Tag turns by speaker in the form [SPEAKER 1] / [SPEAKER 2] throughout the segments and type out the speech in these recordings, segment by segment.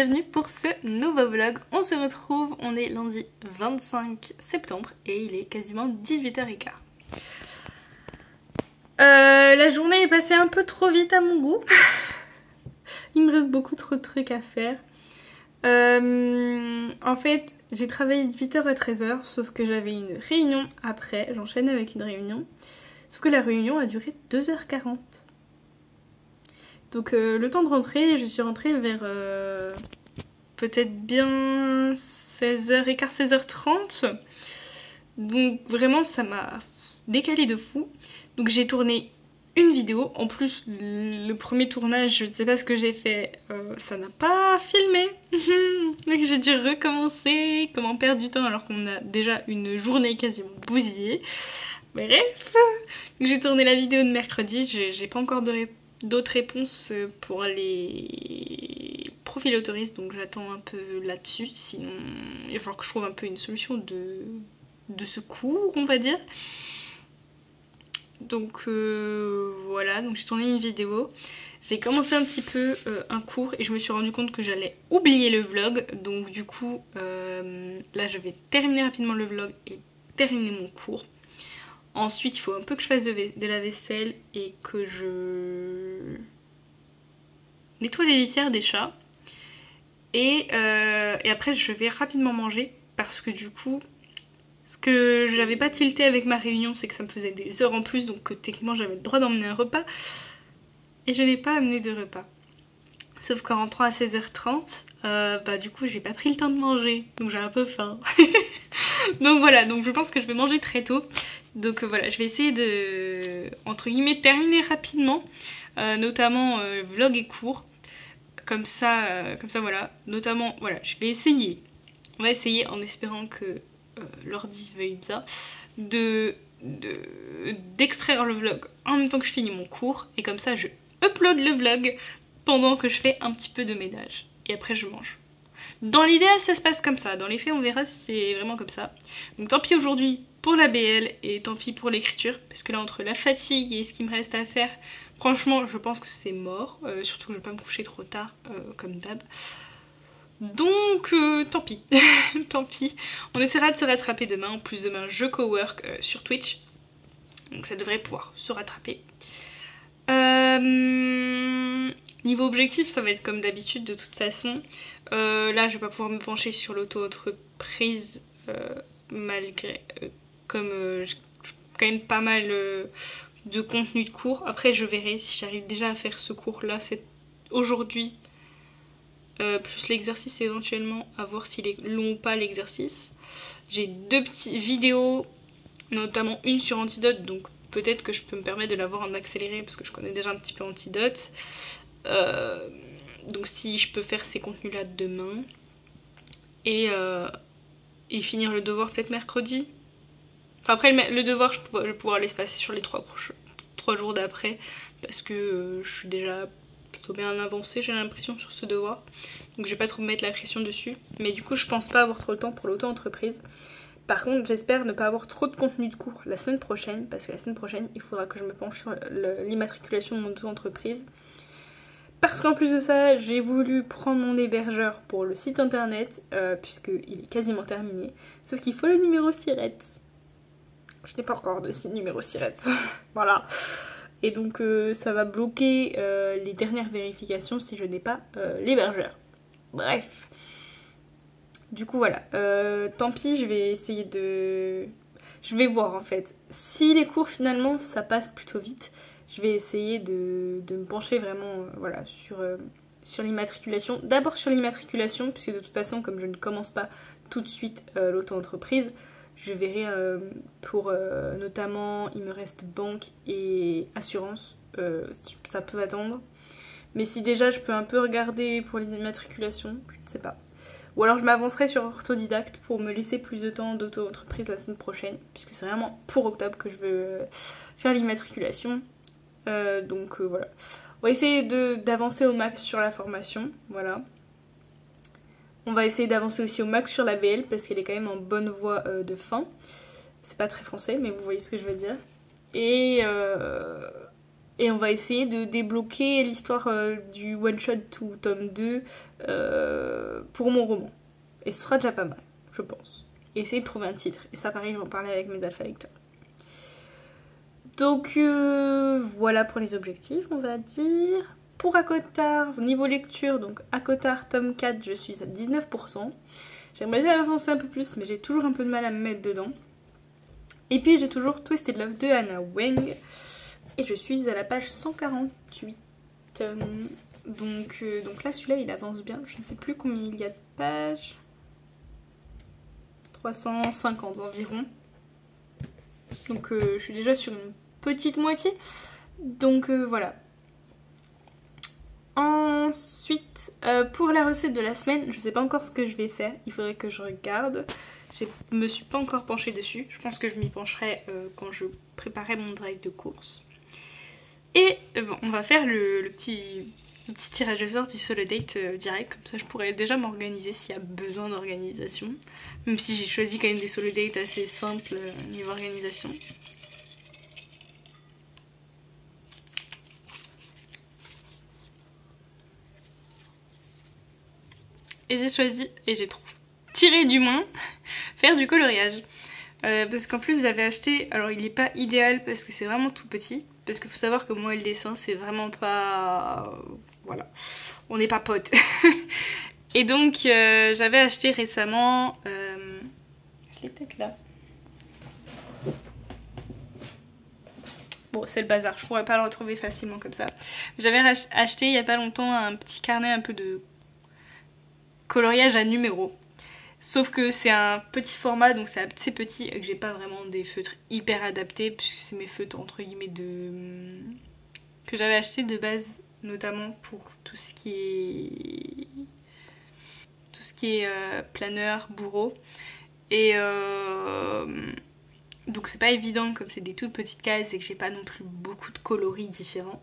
[SPEAKER 1] bienvenue pour ce nouveau vlog. On se retrouve, on est lundi 25 septembre et il est quasiment 18h15. La journée est passée un peu trop vite à mon goût. Il me reste beaucoup trop de trucs à faire. En fait, j'ai travaillé de 8h à 13h, sauf que j'avais une réunion après, j'enchaîne avec une réunion. Sauf que la réunion a duré 2h40. Donc le temps de rentrer, je suis rentrée vers peut-être bien 16h15, 16h30. Donc vraiment ça m'a décalé de fou. Donc j'ai tourné une vidéo. En plus le premier tournage, je ne sais pas ce que j'ai fait, ça n'a pas filmé. Donc j'ai dû recommencer. Comment perdre du temps alors qu'on a déjà une journée quasiment bousillée. Bref, j'ai tourné la vidéo de mercredi, j'ai pas encore d'autres réponses pour les profils autoristes, donc j'attends un peu là-dessus, sinon il va falloir que je trouve un peu une solution de secours, on va dire. Donc voilà, donc j'ai tourné une vidéo, j'ai commencé un petit peu un cours et je me suis rendu compte que j'allais oublier le vlog, donc du coup là je vais terminer rapidement le vlog et terminer mon cours. Ensuite, il faut un peu que je fasse de la vaisselle et que je nettoie les litières des chats. Et après, je vais rapidement manger parce que du coup, ce que j'avais pas tilté avec ma réunion, c'est que ça me faisait des heures en plus, donc techniquement, j'avais le droit d'emmener un repas. Et je n'ai pas amené de repas. Sauf qu'en rentrant à 16h30, bah du coup, j'ai pas pris le temps de manger, donc j'ai un peu faim. Donc voilà, donc je pense que je vais manger très tôt. Donc voilà, je vais essayer de, entre guillemets, terminer rapidement, notamment vlog et cours. Comme ça voilà, notamment, voilà, je vais essayer. On va essayer en espérant que l'ordi veuille bien d'extraire le vlog en même temps que je finis mon cours. Et comme ça, je upload le vlog pendant que je fais un petit peu de ménage. Et après, je mange. Dans l'idéal, ça se passe comme ça. Dans les faits, on verra si c'est vraiment comme ça. Donc tant pis aujourd'hui pour la BL et tant pis pour l'écriture. Parce que là, entre la fatigue et ce qui me reste à faire, franchement, je pense que c'est mort. Surtout que je vais pas me coucher trop tard, comme d'hab. Donc tant pis. Tant pis. On essaiera de se rattraper demain. En plus, demain, je cowork sur Twitch. Donc ça devrait pouvoir se rattraper. Niveau objectif, ça va être comme d'habitude de toute façon. Là, je vais pas pouvoir me pencher sur l'auto-entreprise malgré comme j'ai quand même pas mal de contenu de cours. Après, je verrai si j'arrive déjà à faire ce cours-là aujourd'hui, plus l'exercice éventuellement, à voir s'il est long ou pas l'exercice. J'ai 2 petites vidéos, notamment une sur Antidote, donc peut-être que je peux me permettre de la voir en accéléré parce que je connais déjà un petit peu Antidote. Donc si je peux faire ces contenus là demain et finir le devoir peut-être mercredi. Enfin après le devoir je vais pouvoir l'espacer sur les 3 jours d'après parce que je suis déjà plutôt bien avancée, j'ai l'impression, sur ce devoir. Donc je vais pas trop me mettre la pression dessus. Mais du coup je pense pas avoir trop le temps pour l'auto-entreprise. Par contre, j'espère ne pas avoir trop de contenu de cours la semaine prochaine, parce que la semaine prochaine, il faudra que je me penche sur l'immatriculation de mon auto-entreprise. Parce qu'en plus de ça, j'ai voulu prendre mon hébergeur pour le site internet, puisqu'il est quasiment terminé. Sauf qu'il faut le numéro SIRET. Je n'ai pas encore de numéro SIRET. Voilà. Et donc ça va bloquer les dernières vérifications si je n'ai pas l'hébergeur. Bref. Du coup voilà, tant pis, je vais essayer de... Je vais voir en fait. Si les cours finalement ça passe plutôt vite, je vais essayer de me pencher vraiment voilà, sur l'immatriculation. D'abord sur l'immatriculation, puisque de toute façon comme je ne commence pas tout de suite l'auto-entreprise, je verrai pour notamment, il me reste banque et assurance, ça peut attendre. Mais si déjà je peux un peu regarder pour l'immatriculation, je ne sais pas. Ou alors je m'avancerai sur orthodidacte pour me laisser plus de temps d'auto-entreprise la semaine prochaine, puisque c'est vraiment pour octobre que je veux faire l'immatriculation. Donc voilà. On va essayer d'avancer au max sur la formation, voilà. On va essayer d'avancer aussi au max sur la BL, parce qu'elle est quand même en bonne voie de fin. C'est pas très français, mais vous voyez ce que je veux dire. Et Et on va essayer de débloquer l'histoire du one shot ou tome 2 pour mon roman. Et ce sera déjà pas mal, je pense. Et essayer de trouver un titre. Et ça pareil, je vais en parler avec mes alpha lecteurs. Donc voilà pour les objectifs, on va dire. Pour ACOTAR, niveau lecture, donc ACOTAR tome 4, je suis à 19%. J'aimerais bien avancer un peu plus, mais j'ai toujours un peu de mal à me mettre dedans. Et puis j'ai toujours Twisted Love de Anna Weng. Et je suis à la page 148. Donc là, celui-là, il avance bien. Je ne sais plus combien il y a de pages. 350 environ. Donc je suis déjà sur une petite moitié. Donc voilà. Ensuite, pour la recette de la semaine, je sais pas encore ce que je vais faire. Il faudrait que je regarde. Je me suis pas encore penchée dessus. Je pense que je m'y pencherai quand je préparerai mon drive de course. Et bon, on va faire le petit tirage au sort du solo date direct. Comme ça, je pourrais déjà m'organiser s'il y a besoin d'organisation. Même si j'ai choisi quand même des solo dates assez simples niveau organisation. Et j'ai choisi, et j'ai tiré du moins, faire du coloriage. Parce qu'en plus j'avais acheté, alors il n'est pas idéal parce que c'est vraiment tout petit. Parce qu'il faut savoir que moi et le dessin c'est vraiment pas... Voilà, on n'est pas potes. Et donc j'avais acheté récemment... Je l'ai peut-être là. Bon, c'est le bazar, je pourrais pas le retrouver facilement comme ça. J'avais acheté il y a pas longtemps un petit carnet un peu de coloriage à numéros. Sauf que c'est un petit format, donc c'est assez petit et que j'ai pas vraiment des feutres hyper adaptés, puisque c'est mes feutres entre guillemets que j'avais acheté de base, notamment pour tout ce qui est planeur, bourreau. Et donc c'est pas évident comme c'est des toutes petites cases et que j'ai pas non plus beaucoup de coloris différents.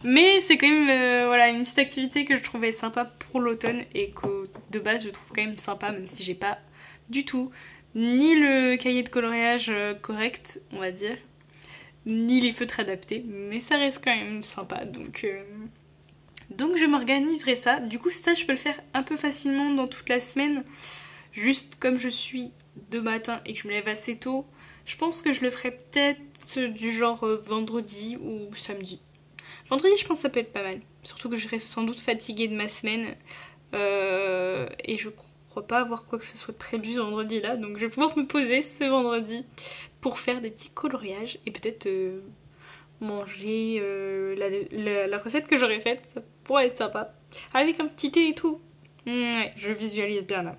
[SPEAKER 1] Mais c'est quand même voilà, une petite activité que je trouvais sympa pour l'automne et que de base je trouve quand même sympa, même si j'ai pas du tout ni le cahier de coloriage correct, on va dire, ni les feutres adaptés, mais ça reste quand même sympa, donc je m'organiserai ça. Du coup ça je peux le faire un peu facilement dans toute la semaine, juste comme je suis de matin et que je me lève assez tôt, je pense que je le ferai peut-être du genre vendredi ou samedi. Vendredi, je pense que ça peut être pas mal. Surtout que je serai sans doute fatiguée de ma semaine. Et je crois pas avoir quoi que ce soit de prévu ce vendredi là. Donc je vais pouvoir me poser ce vendredi pour faire des petits coloriages. Et peut-être manger la recette que j'aurais faite. Ça pourrait être sympa. Avec un petit thé et tout. Ouais, je visualise bien là.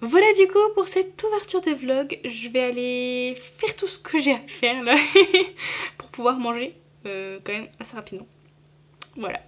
[SPEAKER 1] Voilà du coup pour cette ouverture de vlog, je vais aller faire tout ce que j'ai à faire là pour pouvoir manger quand même assez rapidement. Voilà.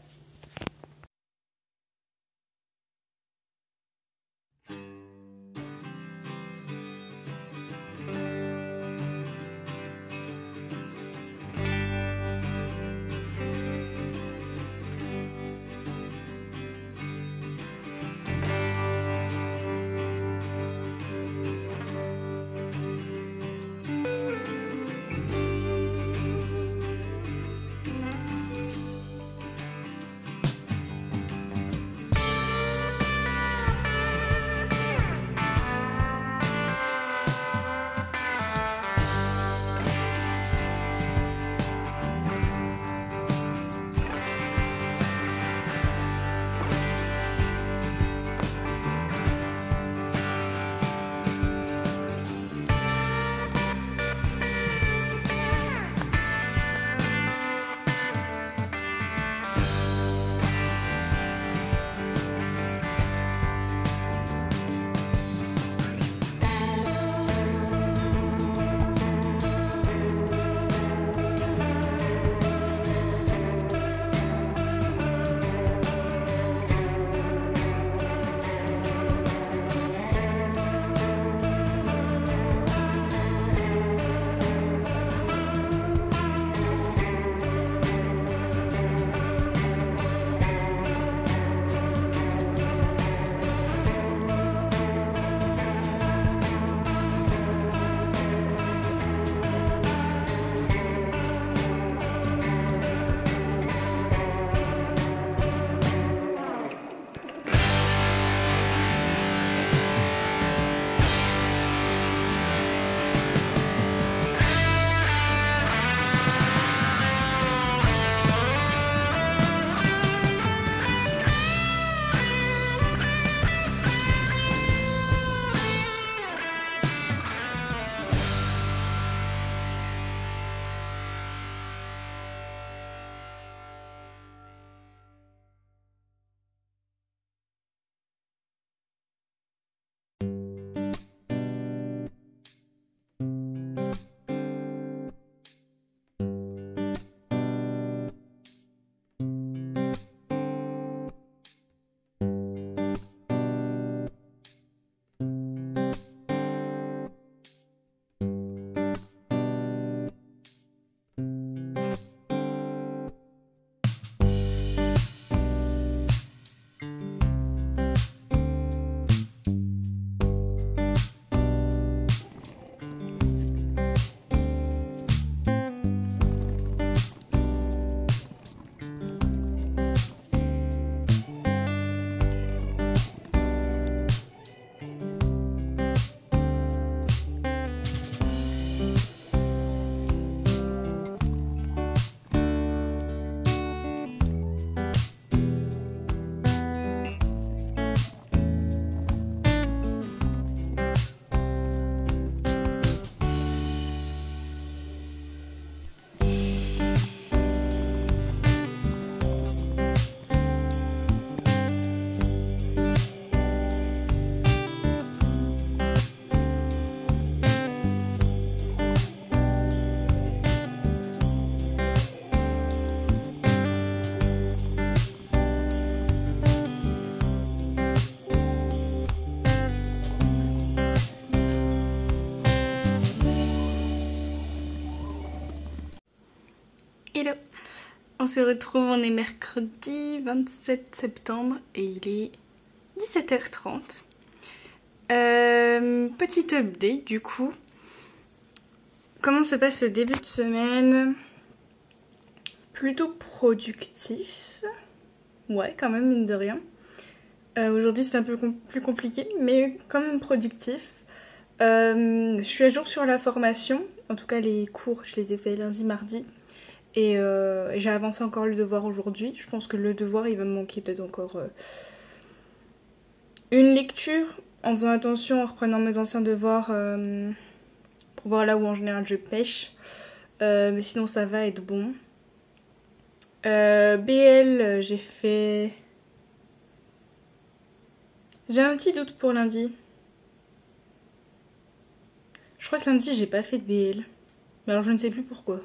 [SPEAKER 1] On se retrouve, on est mercredi 27 septembre et il est 17h30. Petite update du coup. Comment se passe ce début de semaine? Plutôt productif. Ouais, quand même, mine de rien. Aujourd'hui c'est un peu plus compliqué, mais quand même productif. Je suis à jour sur la formation. En tout cas les cours, je les ai fait lundi, mardi. Et j'ai avancé encore le devoir aujourd'hui. Je pense que le devoir, il va me manquer peut-être encore une lecture, en faisant attention, en reprenant mes anciens devoirs pour voir là où en général je pêche. Mais sinon ça va être bon. BL, j'ai fait... J'ai un petit doute pour lundi. Je crois que lundi j'ai pas fait de BL. Mais alors je ne sais plus pourquoi.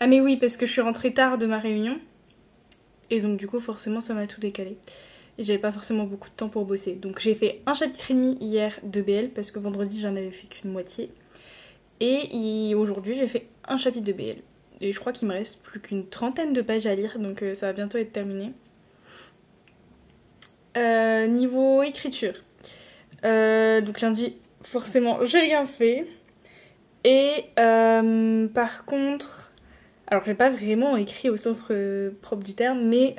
[SPEAKER 1] Ah mais oui, parce que je suis rentrée tard de ma réunion. Et donc du coup forcément ça m'a tout décalé. Et j'avais pas forcément beaucoup de temps pour bosser. Donc j'ai fait un chapitre et demi hier de BL, parce que vendredi j'en avais fait qu'une moitié. Et aujourd'hui j'ai fait un chapitre de BL. Et je crois qu'il me reste plus qu'une trentaine de pages à lire, donc ça va bientôt être terminé. Niveau écriture. Donc lundi, forcément j'ai rien fait. Et par contre... Alors, j'ai pas vraiment écrit au sens propre du terme, mais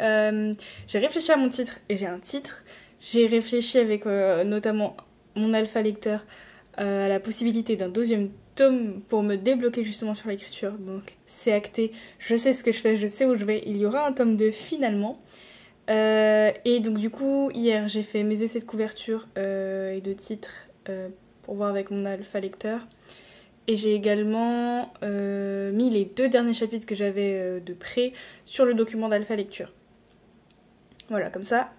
[SPEAKER 1] j'ai réfléchi à mon titre et j'ai un titre. J'ai réfléchi avec notamment mon alpha lecteur à la possibilité d'un deuxième tome pour me débloquer justement sur l'écriture. Donc, c'est acté, je sais ce que je fais, je sais où je vais. Il y aura un tome 2 finalement. Et donc, du coup, hier, j'ai fait mes essais de couverture et de titre pour voir avec mon alpha lecteur. Et j'ai également mis les 2 derniers chapitres que j'avais de près sur le document d'alpha lecture. Voilà, comme ça,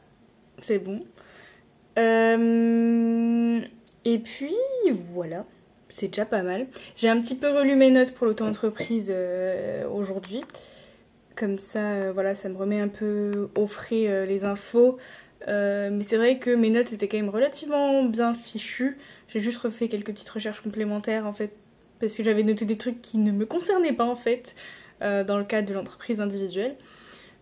[SPEAKER 1] c'est bon. Et puis, voilà, c'est déjà pas mal. J'ai un petit peu relu mes notes pour l'auto-entreprise aujourd'hui. Comme ça, voilà, ça me remet un peu au frais les infos. Mais c'est vrai que mes notes étaient quand même relativement bien fichues. J'ai juste refait quelques petites recherches complémentaires, en fait, parce que j'avais noté des trucs qui ne me concernaient pas en fait dans le cadre de l'entreprise individuelle.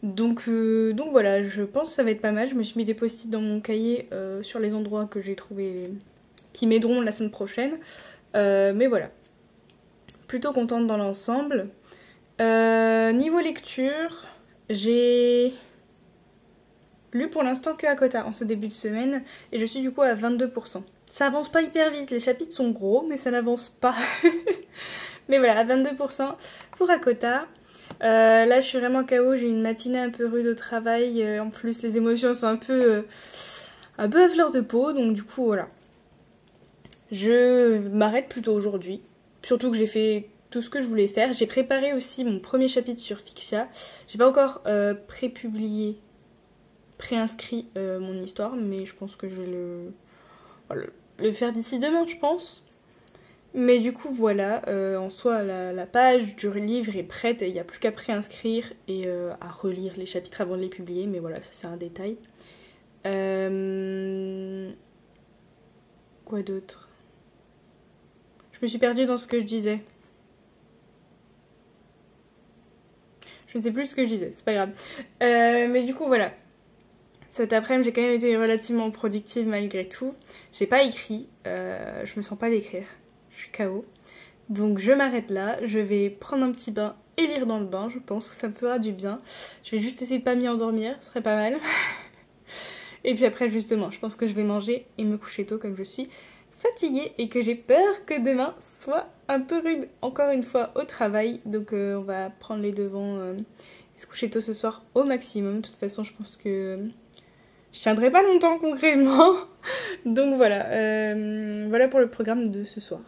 [SPEAKER 1] Donc voilà, je pense que ça va être pas mal. Je me suis mis des post-it dans mon cahier sur les endroits que j'ai trouvé qui m'aideront la semaine prochaine. Mais voilà, plutôt contente dans l'ensemble. Niveau lecture, j'ai lu pour l'instant que Hakotar en ce début de semaine et je suis du coup à 22%. Ça avance pas hyper vite, les chapitres sont gros, mais ça n'avance pas. Mais voilà, à 22% pour Hakotar. Là, je suis vraiment KO, j'ai une matinée un peu rude au travail. En plus, les émotions sont un peu à fleur de peau, donc du coup, voilà. Je m'arrête plutôt aujourd'hui. Surtout que j'ai fait tout ce que je voulais faire. J'ai préparé aussi mon premier chapitre sur Fixia. J'ai pas encore préinscrit mon histoire, mais je pense que je vais le faire d'ici demain, je pense. Mais du coup, voilà, en soi, la page du livre est prête et il n'y a plus qu'à préinscrire et à relire les chapitres avant de les publier. Mais voilà, ça c'est un détail. Quoi d'autre? Je me suis perdue dans ce que je disais. Je ne sais plus ce que je disais, c'est pas grave. Mais du coup, voilà. Cet après-midi, j'ai quand même été relativement productive malgré tout. J'ai pas écrit, je me sens pas d'écrire. Je suis KO. Donc je m'arrête là, je vais prendre un petit bain et lire dans le bain, je pense que ça me fera du bien. Je vais juste essayer de pas m'y endormir, ce serait pas mal. Et puis après justement, je pense que je vais manger et me coucher tôt comme je suis fatiguée et que j'ai peur que demain soit un peu rude encore une fois au travail. Donc on va prendre les devants et se coucher tôt ce soir au maximum. De toute façon je pense que je tiendrai pas longtemps concrètement. Donc voilà, voilà pour le programme de ce soir.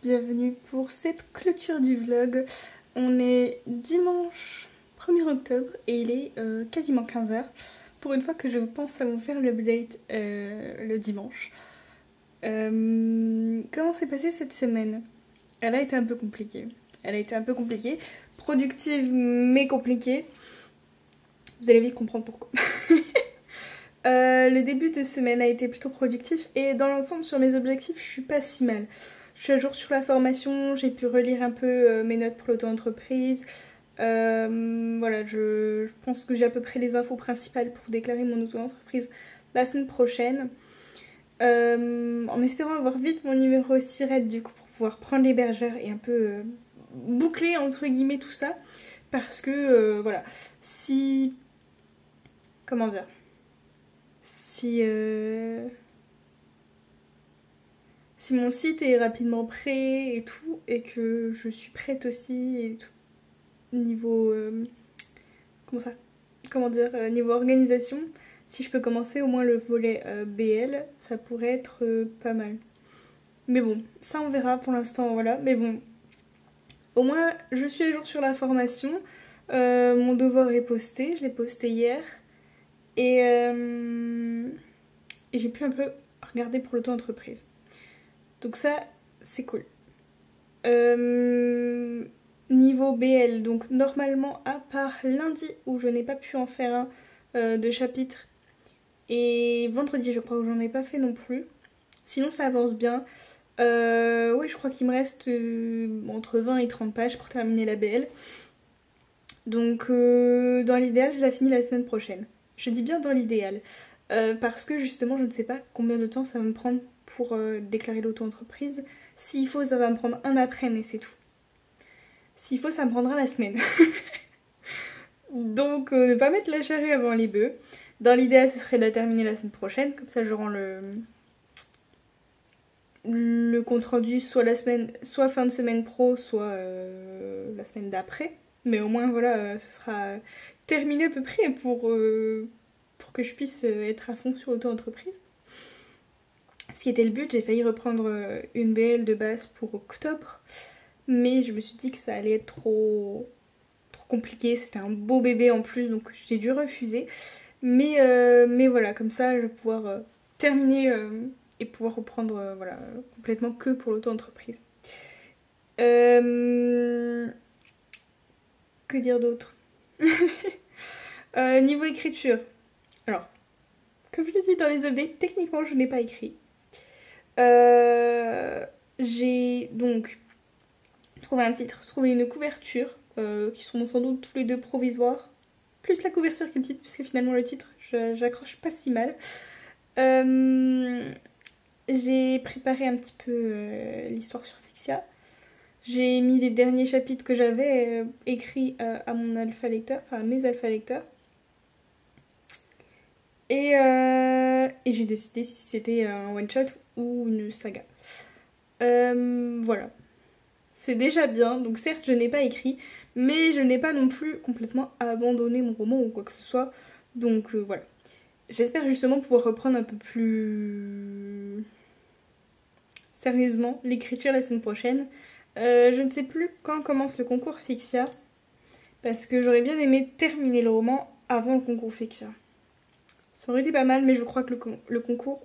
[SPEAKER 1] bienvenue pour cette clôture du vlog. On est dimanche 1er octobre et il est quasiment 15 h. Pour une fois que je pense à vous faire l'update le dimanche. Comment s'est passée cette semaine? Elle a été un peu compliquée. Productive mais compliquée. Vous allez vite comprendre pourquoi. Le début de semaine a été plutôt productif et dans l'ensemble sur mes objectifs je suis pas si mal. Je suis à jour sur la formation, j'ai pu relire un peu mes notes pour l'auto-entreprise. Voilà, je pense que j'ai à peu près les infos principales pour déclarer mon auto-entreprise la semaine prochaine. En espérant avoir vite mon numéro SIRET du coup pour pouvoir prendre l'hébergeur et un peu boucler entre guillemets tout ça. Parce que voilà, si... Comment dire? Si mon site est rapidement prêt et tout, et que je suis prête aussi et tout, niveau niveau organisation, si je peux commencer au moins le volet BL, ça pourrait être pas mal. Mais bon, ça on verra pour l'instant, voilà. Mais bon, au moins je suis à jour sur la formation. Mon devoir est posté, je l'ai posté hier. Et j'ai pu un peu regarder pour l'auto-entreprise. Donc ça, c'est cool. Niveau BL, donc normalement, à part lundi où je n'ai pas pu en faire un de chapitre, et vendredi, je crois, où j'en ai pas fait non plus. Sinon, ça avance bien. Oui, je crois qu'il me reste entre 20 et 30 pages pour terminer la BL. Donc, dans l'idéal, je la finis la semaine prochaine. Je dis bien dans l'idéal. Parce que justement, je ne sais pas combien de temps ça va me prendre pour déclarer l'auto-entreprise. S'il faut, ça va me prendre un après-midi et c'est tout. S'il faut, ça me prendra la semaine. Donc, ne pas mettre la charrue avant les bœufs. Dans l'idéal, ce serait de la terminer la semaine prochaine. Comme ça, je rends le compte rendu soit la semaine, soit fin de semaine pro, soit la semaine d'après. Mais au moins, voilà, ce sera terminé à peu près pour que je puisse être à fond sur l'auto-entreprise. Ce qui était le but, j'ai failli reprendre une BL de base pour octobre. Mais je me suis dit que ça allait être trop compliqué. C'était un beau bébé en plus, donc j'ai dû refuser. Mais voilà, comme ça, je vais pouvoir terminer et pouvoir reprendre voilà, complètement que pour l'auto-entreprise. Que dire d'autre? Niveau écriture. Alors, comme je l'ai dit dans les updates, techniquement, je n'ai pas écrit. J'ai donc trouvé un titre, trouvé une couverture, qui seront sans doute tous les deux provisoires. Plus la couverture que le titre, puisque finalement le titre, j'accroche pas si mal. J'ai préparé un petit peu l'histoire sur Fixia. J'ai mis les derniers chapitres que j'avais écrits à mon alpha lecteur, enfin à mes alpha lecteurs. Et j'ai décidé si c'était un one shot ou une saga. Voilà. C'est déjà bien, donc certes je n'ai pas écrit, mais je n'ai pas non plus complètement abandonné mon roman ou quoi que ce soit. Donc voilà. J'espère justement pouvoir reprendre un peu plus sérieusement l'écriture la semaine prochaine. Je ne sais plus quand commence le concours Fixia, parce que j'aurais bien aimé terminer le roman avant le concours Fixia. Ça aurait été pas mal, mais je crois que le concours...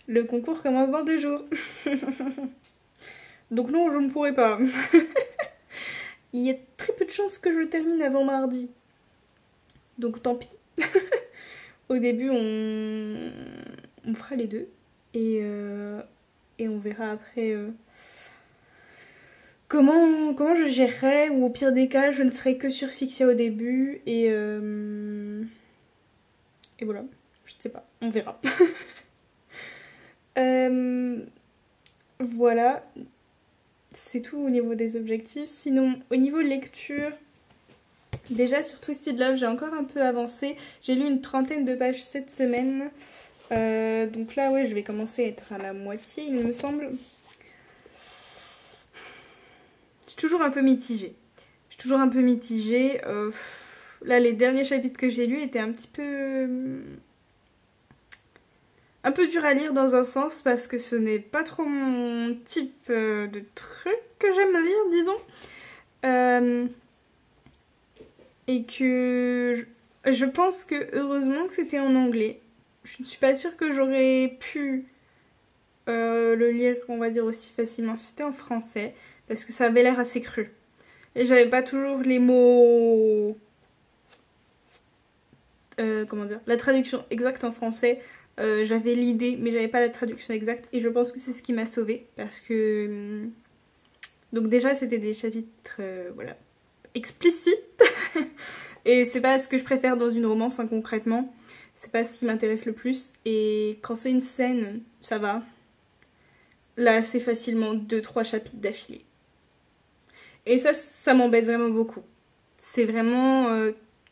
[SPEAKER 1] le concours commence dans 2 jours. Donc non, je ne pourrai pas. Il y a très peu de chances que je le termine avant mardi. Donc tant pis. Au début, on fera les deux. Et on verra après comment je gérerai. Ou au pire des cas, je ne serai que sur Fixia au début. Et voilà. Je ne sais pas. On verra. Voilà. C'est tout au niveau des objectifs. Sinon, au niveau lecture, déjà sur Twisted Love, j'ai encore un peu avancé. J'ai lu une 30aine de pages cette semaine. Donc là, ouais, je vais commencer à être à la moitié, il me semble. Je suis toujours un peu mitigée. Là, les derniers chapitres que j'ai lus étaient un petit peu... un peu dur à lire dans un sens parce que ce n'est pas trop mon type de truc que j'aime lire, disons. Et que je pense que heureusement que c'était en anglais. Je ne suis pas sûre que j'aurais pu le lire, on va dire, aussi facilement si c'était en français, parce que ça avait l'air assez cru. Et j'avais pas toujours les mots... comment dire, la traduction exacte en français. J'avais l'idée, mais j'avais pas la traduction exacte. Et je pense que c'est ce qui m'a sauvée, parce que... donc déjà, c'était des chapitres, voilà, explicites. Et c'est pas ce que je préfère dans une romance, hein, concrètement. C'est pas ce qui m'intéresse le plus. Et quand c'est une scène, ça va. Là, c'est facilement 2-3 chapitres d'affilée. Et ça m'embête vraiment beaucoup. C'est vraiment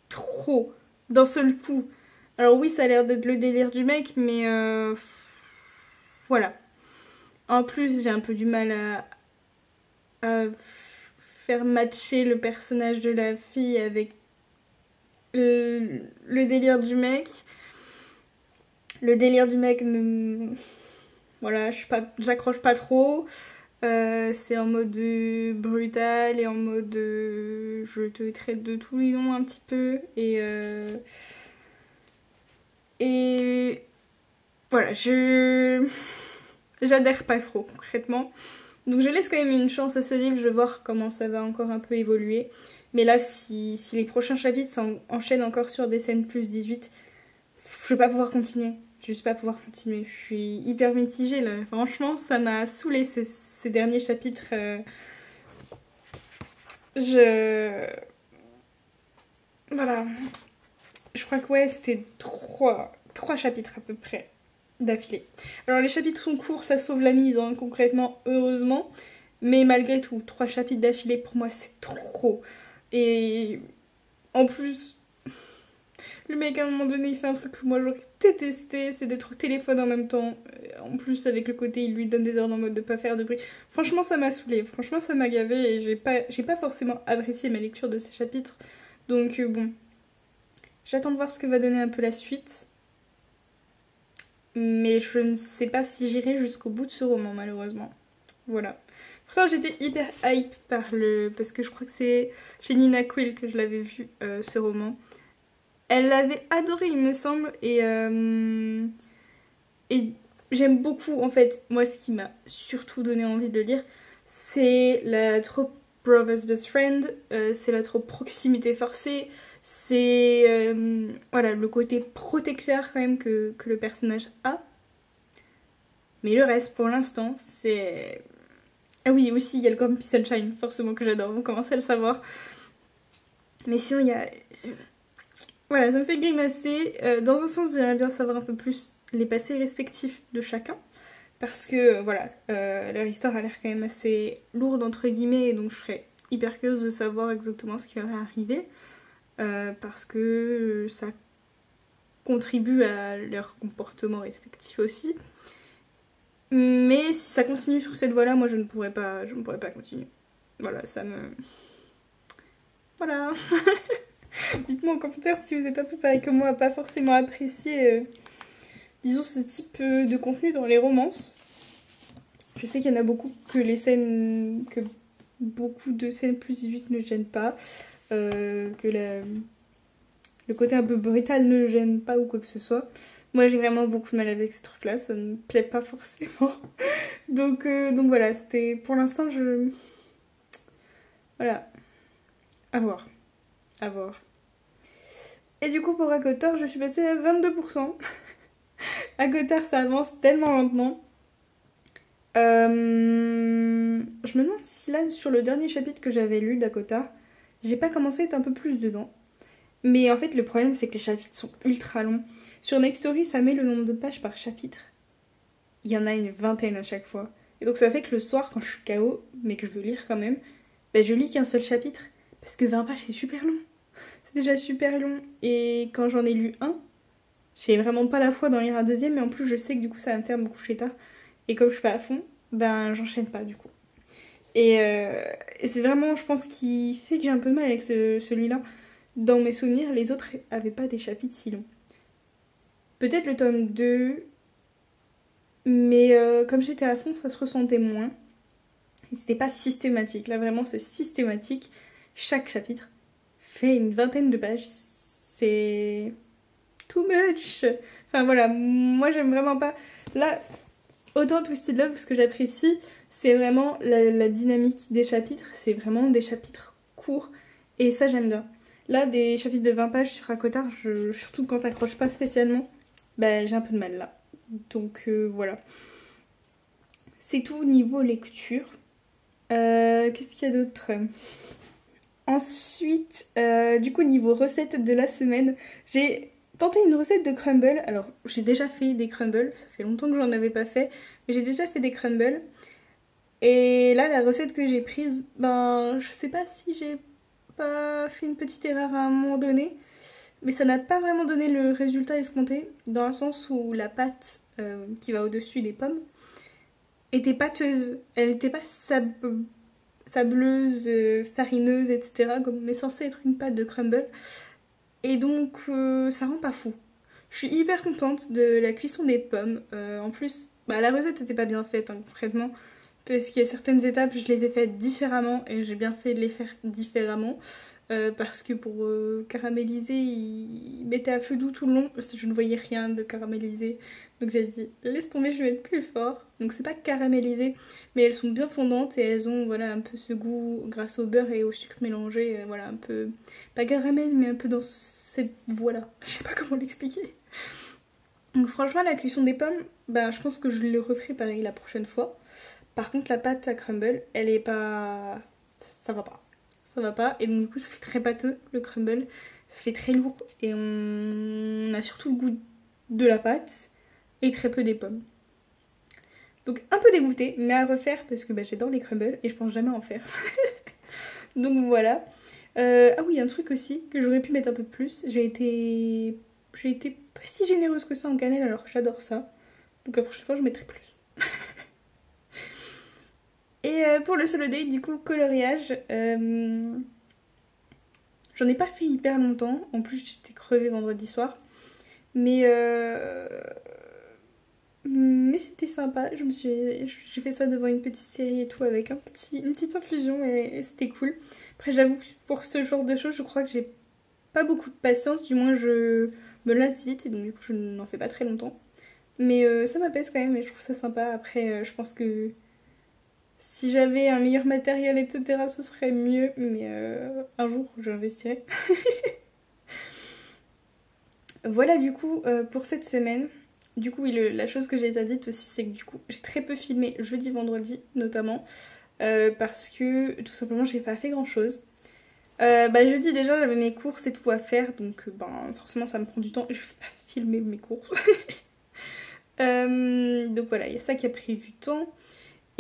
[SPEAKER 1] trop d'un seul coup. Alors oui, ça a l'air d'être le délire du mec, mais voilà. En plus, j'ai un peu du mal à faire matcher le personnage de la fille avec le délire du mec. Le délire du mec, voilà, j'accroche pas trop. C'est en mode brutal et en mode je te traite de tous les noms un petit peu. Et voilà, j'adhère pas trop concrètement. Donc je laisse quand même une chance à ce livre, je vais voir comment ça va encore un peu évoluer. Mais là, si les prochains chapitres s'enchaînent encore sur des scènes plus 18, je vais pas pouvoir continuer. Je vais pas pouvoir continuer. Je suis hyper mitigée là. Franchement, ça m'a saoulée ces derniers chapitres. Voilà. Je crois que ouais, c'était trois chapitres à peu près d'affilée. Alors les chapitres sont courts, ça sauve la mise, hein, concrètement, heureusement. Mais malgré tout, 3 chapitres d'affilée, pour moi, c'est trop. Et en plus, le mec, à un moment donné, il fait un truc que moi, j'aurais détesté, c'est d'être au téléphone en même temps. En plus, avec le côté, il lui donne des ordres en mode de pas faire de bruit. Franchement, ça m'a saoulée. Franchement, ça m'a gavé et j'ai pas forcément apprécié ma lecture de ces chapitres. Donc, bon. J'attends de voir ce que va donner un peu la suite. Mais je ne sais pas si j'irai jusqu'au bout de ce roman, malheureusement. Voilà. Pourtant, j'étais hyper hype parce que je crois que c'est chez Nina Quill que je l'avais vu, ce roman. Elle l'avait adoré, il me semble, et j'aime beaucoup, en fait, moi, ce qui m'a surtout donné envie de le lire, c'est la trope Brother's Best Friend, c'est la trope proximité forcée, c'est voilà, le côté protecteur quand même que le personnage a. Mais le reste, pour l'instant, c'est... Ah oui, aussi, il y a le Grumpy Sunshine, forcément que j'adore, vous commencez à le savoir. Mais sinon, il y a... Voilà, ça me fait grimacer. Dans un sens, j'aimerais bien savoir un peu plus les passés respectifs de chacun. Parce que, voilà, leur histoire a l'air quand même assez lourde, entre guillemets, et donc je serais hyper curieuse de savoir exactement ce qui leur est arrivé. Parce que ça contribue à leur comportement respectif aussi. Mais si ça continue sur cette voie-là, moi je ne pourrais pas continuer. Voilà, ça me... Voilà. Dites-moi en commentaire si vous êtes un peu pareil que moi, à pas forcément apprécier, disons, ce type de contenu dans les romances. Je sais qu'il y en a beaucoup que beaucoup de scènes plus 18 ne gênent pas, que le côté un peu brutal ne gêne pas ou quoi que ce soit. Moi j'ai vraiment beaucoup de mal avec ces trucs là, ça ne me plaît pas forcément. donc voilà, c'était pour l'instant voilà, à voir. À voir. Et du coup pour ACOTAR je suis passée à 22%. ACOTAR ça avance tellement lentement. Je me demande si là sur le dernier chapitre que j'avais lu d'ACOTAR, j'ai pas commencé à être un peu plus dedans. Mais en fait le problème c'est que les chapitres sont ultra longs. Sur Nextory ça met le nombre de pages par chapitre. Il y en a une vingtaine à chaque fois. Et donc ça fait que le soir quand je suis KO, mais que je veux lire quand même, ben je lis qu'un seul chapitre. Parce que 20 pages c'est super long. C'est déjà super long. Et quand j'en ai lu un, j'ai vraiment pas la foi d'en lire un deuxième, mais en plus je sais que du coup ça va me faire me coucher tard. Et comme je suis pas à fond, ben j'enchaîne pas du coup. Et c'est vraiment, je pense, qui fait que j'ai un peu de mal avec celui-là. Dans mes souvenirs, les autres avaient pas des chapitres si longs. Peut-être le tome 2, mais comme j'étais à fond, ça se ressentait moins. Et c'était pas systématique. Là, vraiment, c'est systématique. Chaque chapitre fait une vingtaine de pages. C'est too much. Enfin voilà, moi j'aime vraiment pas. Là, autant Twisted Love, ce que j'apprécie, c'est vraiment la dynamique des chapitres. C'est vraiment des chapitres courts. Et ça, j'aime bien. Là, des chapitres de 20 pages sur ACOTAR, surtout quand t'accroches pas spécialement, bah, j'ai un peu de mal là. Donc voilà. C'est tout niveau lecture. Qu'est-ce qu'il y a d'autre ? Ensuite, du coup, niveau recette de la semaine, j'ai tenté une recette de crumble. Alors, j'ai déjà fait des crumbles, ça fait longtemps que j'en avais pas fait, mais j'ai déjà fait des crumbles. Et là, la recette que j'ai prise, ben, je sais pas si j'ai pas fait une petite erreur à un moment donné, mais ça n'a pas vraiment donné le résultat escompté, dans le sens où la pâte qui va au-dessus des pommes était pâteuse. Elle n'était pas sableuse, farineuse, etc. comme est censé être une pâte de crumble. Et donc ça rend pas fou. Je suis hyper contente de la cuisson des pommes. En plus, bah, la recette était pas bien faite, hein, concrètement. Parce qu'il y a certaines étapes, je les ai faites différemment et j'ai bien fait de les faire différemment. Parce que pour caraméliser, il mettait à feu doux tout le long. Je ne voyais rien de caramélisé. Donc j'ai dit, laisse tomber, je vais mettre plus fort. Donc c'est pas caramélisé, mais elles sont bien fondantes et elles ont voilà, un peu ce goût grâce au beurre et au sucre mélangé. Voilà, un peu, pas caramel, mais un peu dans cette voie-là. Je sais pas comment l'expliquer. Donc franchement, la cuisson des pommes, bah, je pense que je le referai pareil la prochaine fois. Par contre, la pâte à crumble, elle est pas... Ça va pas. Ça va pas. Et donc, du coup, ça fait très pâteux, le crumble. Ça fait très lourd. Et on a surtout le goût de la pâte et très peu des pommes. Donc, un peu dégoûtée, mais à refaire parce que bah, j'adore les crumbles et je pense jamais en faire. Donc, voilà. Ah oui, un truc aussi que j'aurais pu mettre un peu plus. J'ai été pas si généreuse que ça en cannelle alors que j'adore ça. Donc, la prochaine fois, je mettrai plus. Et pour le solo date, du coup, coloriage, j'en ai pas fait hyper longtemps. En plus, j'étais crevée vendredi soir. Mais, mais c'était sympa. J'ai fait ça devant une petite série et tout avec une petite infusion et c'était cool. Après, j'avoue que pour ce genre de choses, je crois que j'ai pas beaucoup de patience. Du moins, je me lasse vite et donc du coup, je n'en fais pas très longtemps. Mais ça m'apaise quand même et je trouve ça sympa. Après, je pense que si j'avais un meilleur matériel, etc., ce serait mieux, mais un jour j'investirai. Voilà du coup pour cette semaine. Du coup, oui, la chose que j'ai pas dite aussi, c'est que du coup, j'ai très peu filmé jeudi, vendredi notamment, parce que tout simplement, j'ai pas fait grand chose. Bah, jeudi déjà, j'avais mes courses et tout à faire, donc ben, forcément, ça me prend du temps et je vais pas filmer mes courses. Donc voilà, il y a ça qui a pris du temps.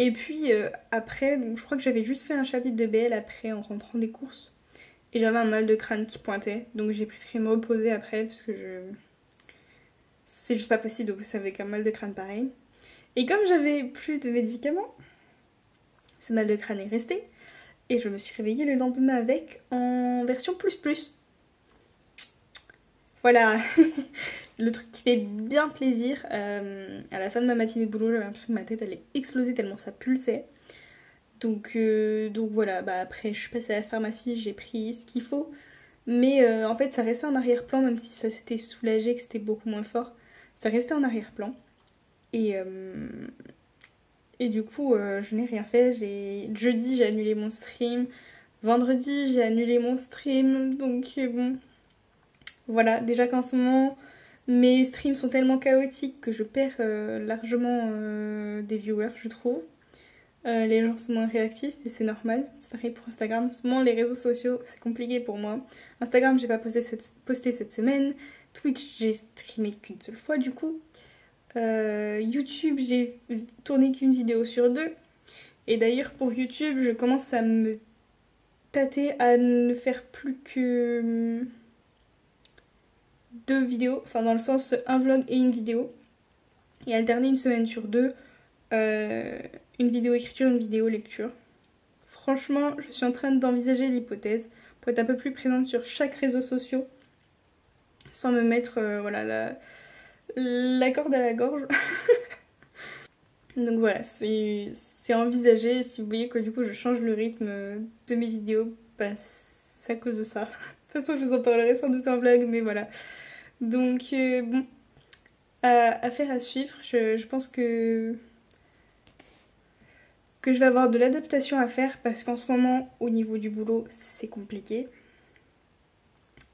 [SPEAKER 1] Et puis après, donc, je crois que j'avais juste fait un chapitre de BL après en rentrant des courses. Et j'avais un mal de crâne qui pointait. Donc j'ai préféré me reposer après parce que je... c'est juste pas possible de bosser avec un mal de crâne pareil. Et comme j'avais plus de médicaments, ce mal de crâne est resté. Et je me suis réveillée le lendemain avec en version plus plus. Voilà, le truc qui fait bien plaisir. À la fin de ma matinée de boulot, j'avais l'impression que ma tête allait exploser tellement ça pulsait. Donc voilà, bah après je suis passée à la pharmacie, j'ai pris ce qu'il faut. Mais en fait ça restait en arrière-plan, même si ça s'était soulagé, que c'était beaucoup moins fort. Ça restait en arrière-plan. Et, et du coup je n'ai rien fait. Jeudi j'ai annulé mon stream. Vendredi j'ai annulé mon stream. Donc bon, voilà, déjà qu'en ce moment mes streams sont tellement chaotiques que je perds largement des viewers je trouve. Les gens sont moins réactifs et c'est normal. C'est pareil pour Instagram. En ce moment, les réseaux sociaux, c'est compliqué pour moi. Instagram, j'ai pas posté cette semaine. Twitch, j'ai streamé qu'une seule fois du coup. YouTube, j'ai tourné qu'une vidéo sur deux. Et d'ailleurs, pour YouTube, je commence à me tâter à ne faire plus que deux vidéos. Enfin, dans le sens un vlog et une vidéo. Et alterner une semaine sur deux. Une vidéo écriture, une vidéo lecture. Franchement, je suis en train d'envisager l'hypothèse pour être un peu plus présente sur chaque réseau social sans me mettre voilà, la corde à la gorge. Donc voilà, c'est envisagé. Si vous voyez que du coup je change le rythme de mes vidéos, bah, c'est à cause de ça. De toute façon, je vous en parlerai sans doute en vlog, mais voilà. Donc bon, affaire à suivre. Je pense que je vais avoir de l'adaptation à faire parce qu'en ce moment, au niveau du boulot, c'est compliqué.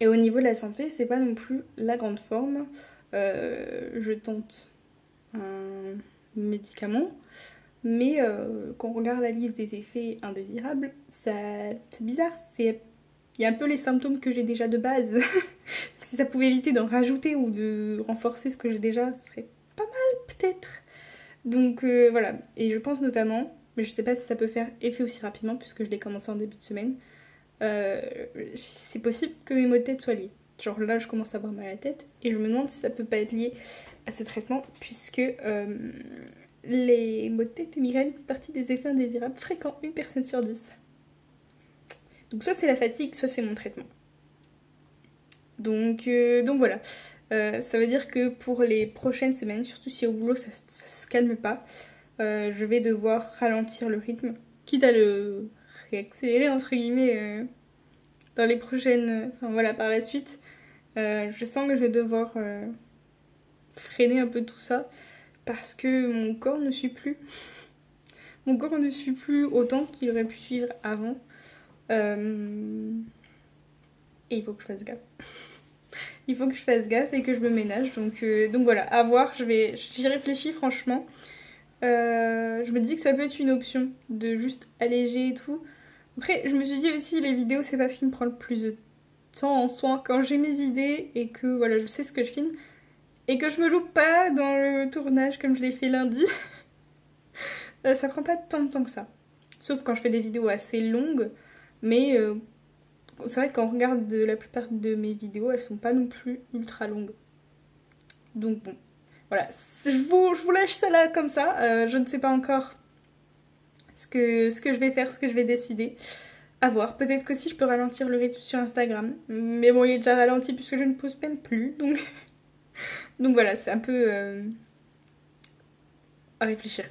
[SPEAKER 1] Et au niveau de la santé, c'est pas non plus la grande forme. Je tente un médicament, mais quand on regarde la liste des effets indésirables, c'est bizarre. Il y a un peu les symptômes que j'ai déjà de base. Si ça pouvait éviter d'en rajouter ou de renforcer ce que j'ai déjà, ce serait pas mal peut-être. Donc voilà, et je pense notamment, mais je sais pas si ça peut faire effet aussi rapidement puisque je l'ai commencé en début de semaine, c'est possible que mes maux de tête soient liés. Genre là, je commence à avoir mal à la tête et je me demande si ça peut pas être lié à ce traitement puisque les maux de tête et migraines font partie des effets indésirables fréquents, une personne sur 10. Donc soit c'est la fatigue, soit c'est mon traitement.
[SPEAKER 2] Donc voilà. Ça veut dire que pour les prochaines semaines, surtout si au boulot ça se calme pas, je vais devoir ralentir le rythme, quitte à le réaccélérer entre guillemets dans les prochaines... Enfin voilà, par la suite. Je sens que je vais devoir freiner un peu tout ça parce que mon corps ne suit plus. Mon corps ne suit plus autant qu'il aurait pu suivre avant. Et il faut que je fasse gaffe. Il faut que je fasse gaffe et que je me ménage. Donc voilà, à voir. J'y réfléchis franchement. Je me dis que ça peut être une option de juste alléger et tout. Après, je me suis dit aussi, les vidéos, c'est pas ce qui me prend le plus de temps en soi. Quand j'ai mes idées et que voilà, je sais ce que je filme et que je me loupe pas dans le tournage comme je l'ai fait lundi, ça prend pas tant de temps que ça. Sauf quand je fais des vidéos assez longues, mais c'est vrai que quand on regarde la plupart de mes vidéos, elles sont pas non plus ultra longues. Donc bon, voilà, je vous lâche ça là comme ça. Je ne sais pas encore ce que je vais faire, ce que je vais décider. À voir. Peut-être que si je peux ralentir le rythme sur Instagram. Mais bon, il est déjà ralenti puisque je ne pose même plus. Donc voilà, c'est un peu à réfléchir.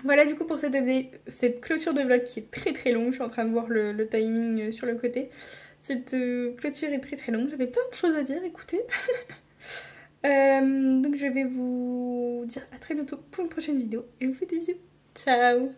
[SPEAKER 2] Voilà du coup pour cette clôture de vlog qui est très très longue. Je suis en train de voir le timing sur le côté. Cette clôture est très très longue. J'avais plein de choses à dire, écoutez. Donc je vais vous dire à très bientôt pour une prochaine vidéo. Et je vous fais des bisous. Ciao.